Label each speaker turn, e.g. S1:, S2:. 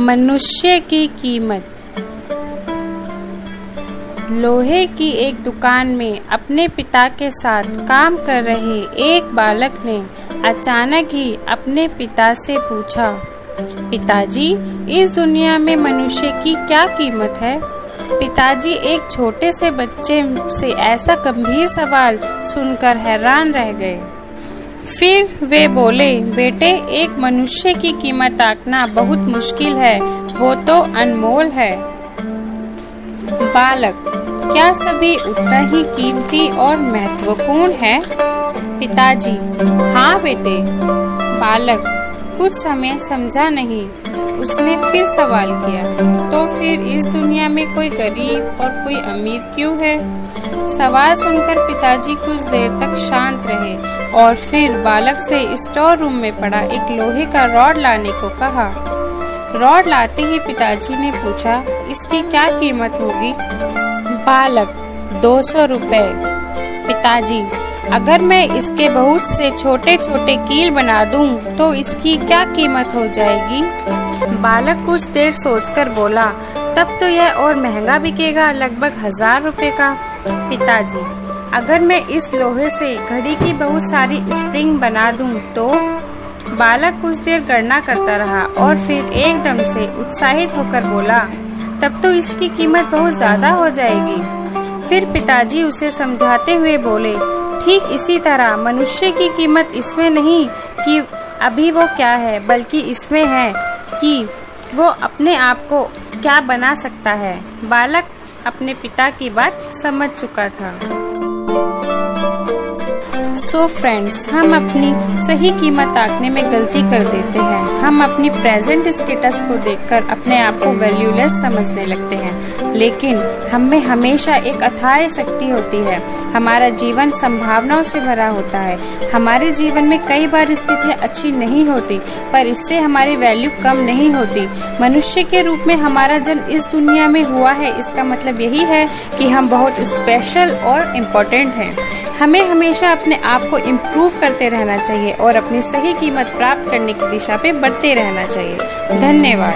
S1: मनुष्य की कीमत। लोहे की एक दुकान में अपने पिता के साथ काम कर रहे एक बालक ने अचानक ही अपने पिता से पूछा, पिताजी, इस दुनिया में मनुष्य की क्या कीमत है? पिताजी एक छोटे से बच्चे से ऐसा गंभीर सवाल सुनकर हैरान रह गए। फिर वे बोले, बेटे, एक मनुष्य की कीमत आंकना बहुत मुश्किल है, वो तो अनमोल है। बालक, क्या सभी उतना ही कीमती और महत्वपूर्ण है? पिताजी, हाँ बेटे। बालक कुछ समय समझा नहीं, उसने फिर सवाल किया, तो फिर इस दुनिया में कोई गरीब और कोई अमीर क्यों है? सवाल सुनकर पिताजी कुछ देर तक शांत रहे और फिर बालक से स्टोर रूम में पड़ा एक लोहे का रॉड लाने को कहा। रॉड लाते ही पिताजी ने पूछा, इसकी क्या कीमत होगी? बालक, 200 रुपए। पिताजी, अगर मैं इसके बहुत से छोटे छोटे कील बना दूं, तो इसकी क्या कीमत हो जाएगी? बालक कुछ देर सोचकर बोला, तब तो यह और महंगा बिकेगा, लगभग 1000 रुपए का। पिताजी, अगर मैं इस लोहे से घड़ी की बहुत सारी स्प्रिंग बना दूं तो? बालक कुछ देर गणना करता रहा और फिर एकदम से उत्साहित होकर बोला, तब तो इसकी कीमत बहुत ज्यादा हो जाएगी। फिर पिताजी उसे समझाते हुए बोले, ठीक इसी तरह मनुष्य की कीमत इसमें नहीं कि अभी वो क्या है, बल्कि इसमें है कि वो अपने आप को क्या बना सकता है। बालक अपने पिता की बात समझ चुका था। सो फ्रेंड्स, हम अपनी सही कीमत आंकने में गलती कर देते हैं। हम अपनी प्रेजेंट स्टेटस को देखकर अपने आप को वैल्यूलेस समझने लगते हैं, लेकिन हम में हमेशा एक अथाह शक्ति होती है। हमारा जीवन संभावनाओं से भरा होता है। हमारे जीवन में कई बार स्थितियाँ अच्छी नहीं होती, पर इससे हमारी वैल्यू कम नहीं होती। मनुष्य के रूप में हमारा जन्म इस दुनिया में हुआ है, इसका मतलब यही है कि हम बहुत स्पेशल और इम्पोर्टेंट हैं। हमें हमेशा अपने आप को इम्प्रूव करते रहना चाहिए और अपनी सही कीमत प्राप्त करने की दिशा पे बढ़ते रहना चाहिए। धन्यवाद।